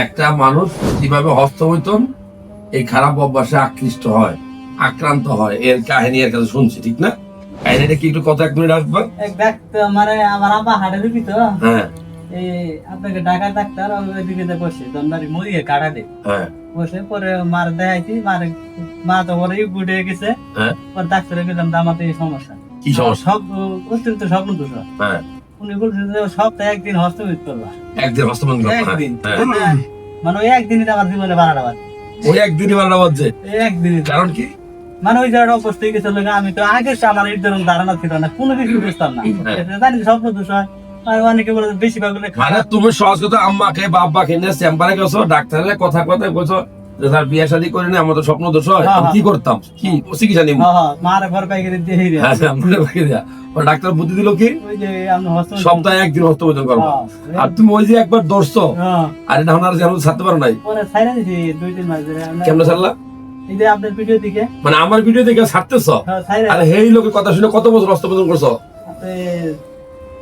একটা মানুষ কিভাবে হস্তমৈথুন এই খারাপ অভ্যাসে আকৃষ্ট হয়, আক্রান্ত হয়, এর কাহিনী এর কাছে শুনছি, ঠিক না? কাহিনীটা কি একটু কথা 1 মিনিট আসবে? এক ডাক্তার মানে আমার আব্বা হাড়ে রুগী তো, হ্যাঁ এই আপনাকে ঢাকা ডাক্তার ওইদিকে বসে দন্দারি মরিয়ে কাটা দে হ্যাঁ বসে পরে মার দেখাইছি, মা তো পরে গুটে গেছে। হ্যাঁ পরে ডাক্তারে গেলাম যে আমার তো এই সমস্যা, কি সমস্যা? সব অতিরিক্ত স্বপ্ন দোষ। হ্যাঁ উনি বলছেন যে সপ্তাহে একদিন হস্তমিত করবা, একদিন হস্তমৈথুন করবো, হ্যাঁ, একদিন হ্যাঁ। মানে ওই একদিনই আমার জীবনে 12টা বাজে, ওই একদিনই বারোটা বাজছে, এই একদিনই। কারণ কি? মানে ওই জায়গাটা অবস্থা হয়ে গেছিল, আমি তো আগে আমার এই ধরনের ধারণা ছিল না, কোনো কিছু বুঝতাম না, জানি স্বপ্ন দোষ হয়। আর অনেকে বলে বেশিরভাগ মানে তুমি সহজ কথা আম্মাকে বা আব্বাকে নিয়ে চেম্বারে গেছো, ডাক্তারের কথা বলছো যে স্যার বিয়ে শাদী করিনি, আমার তো স্বপ্ন দোষ হয়, আমি কি করতাম, কি চিকিৎসা নিব? মারে ভর পাইকারি দিয়ে ডাক্তার বুদ্ধি দিল কি ওই যে আমরা হস্তমৈথুন সপ্তাহে একদিন হস্তমৈথুন করবো। আর তুমি ওই যে একবার ধরছো আর এটা আমার যেন ছাড়তে পারো নাই, পরে ছাইরা দিছি 2-3 মাস ধরে। কেমন ছাড়লা? এই যে আপনার ভিডিও দিকে মানে আমার ভিডিও দেখে ছাড়তেছ, ছাইরা আর এই লোকের কথা শুনে কত বছর হস্তমৈথুন করছো?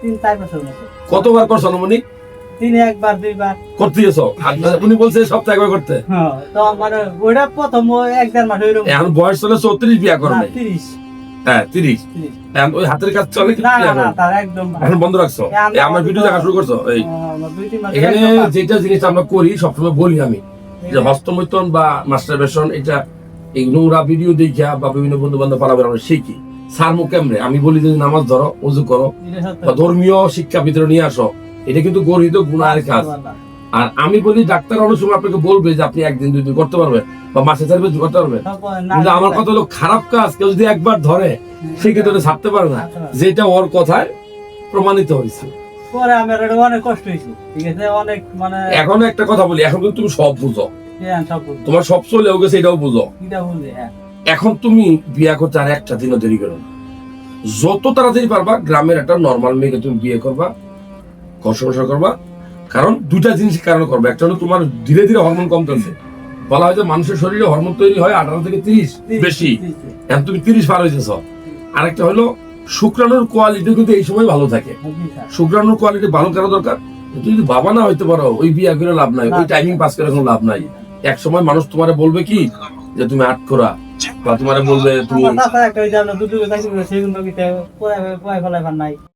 3-4 বছর মতো। কতবার করছো অনুমানিক? 1 বার 2 বার করতে গেছো? উনি বলছে সপ্তাহে একবার করতে। তো মানে ওইটা প্রথম 1-1.5 মাস হইলো। এখন বয়স চলে 34, বিয়া করে নাই। 30 হ্যাঁ 30। এখন ওই হাতের কাজ চলে কি? না তার একদম এখন বন্ধ রাখছো? আমার ভিডিও দেখা শুরু করছো? এই 2-3 মাস এখানে যেটা জিনিস আমরা করি সবসময় বলি আমি যে হস্তমৈথুন বা মাস্টারবেশন, এটা এই নোংরা ভিডিও দেখা বা বিভিন্ন বন্ধু বান্ধব পালাবেন আমরা শিখি। সারমু কেমনে? আমি বলি যে নামাজ ধরো, ওযু করো বা ধর্মীয় শিক্ষা ভিতরে নিয়ে আসো, এটা কিন্তু গরিত গুনাহের কাজ। আর আমি বলি ডাক্তার অনেক সময় আপনাকে বলবে যে আপনি 1 দিন 2 দিন করতে পারবেন বা মাসে 4 দিন করতে পারবেন, কিন্তু আমার কথা হলো খারাপ কাজ কেউ যদি একবার ধরে সে কিন্তু ছাড়তে পারে না, যেটা ওর কথায় প্রমাণিত হয়েছে। পরে আমার অনেক কষ্ট হয়েছে, ঠিক আছে, অনেক মানে। এখন একটা কথা বলি, এখন কিন্তু তুমি সব বুঝো, সব বুঝি, তোমার সব চলেও গেছে, এটাও বুঝো। এটা বুঝি। এখন তুমি বিয়ে করতে আর 1টা দিনও দেরি করো না, যত তাড়াতাড়ি পারবা গ্রামের একটা নর্মাল মেয়েকে তুমি বিয়ে করবা, ঘর সংসার করবা। কারণ 2টা জিনিস কারণে করবে, একটা হলো তোমার ধীরে ধীরে হরমোন কমতেছে, বলা হয় যে মানুষের শরীরে হরমোন তৈরি হয় 18 থেকে 30 বেশি, এখন তুমি 30 পার হয়েছ। আরেকটা হলো শুক্রাণুর কোয়ালিটি কিন্তু এই সময় ভালো থাকে। শুক্রাণুর কোয়ালিটি ভালো কেন দরকার? তুমি যদি বাবা না হইতে পারো ওই বিয়ে করে লাভ নাই, ওই টাইমিং পাস করে কোনো লাভ নাই। এক সময় মানুষ তোমারে বলবে কি যে তুমি আটকরা, বা তোমারে বলবে তুমি একটা দুটো সেগুলো কি নাই।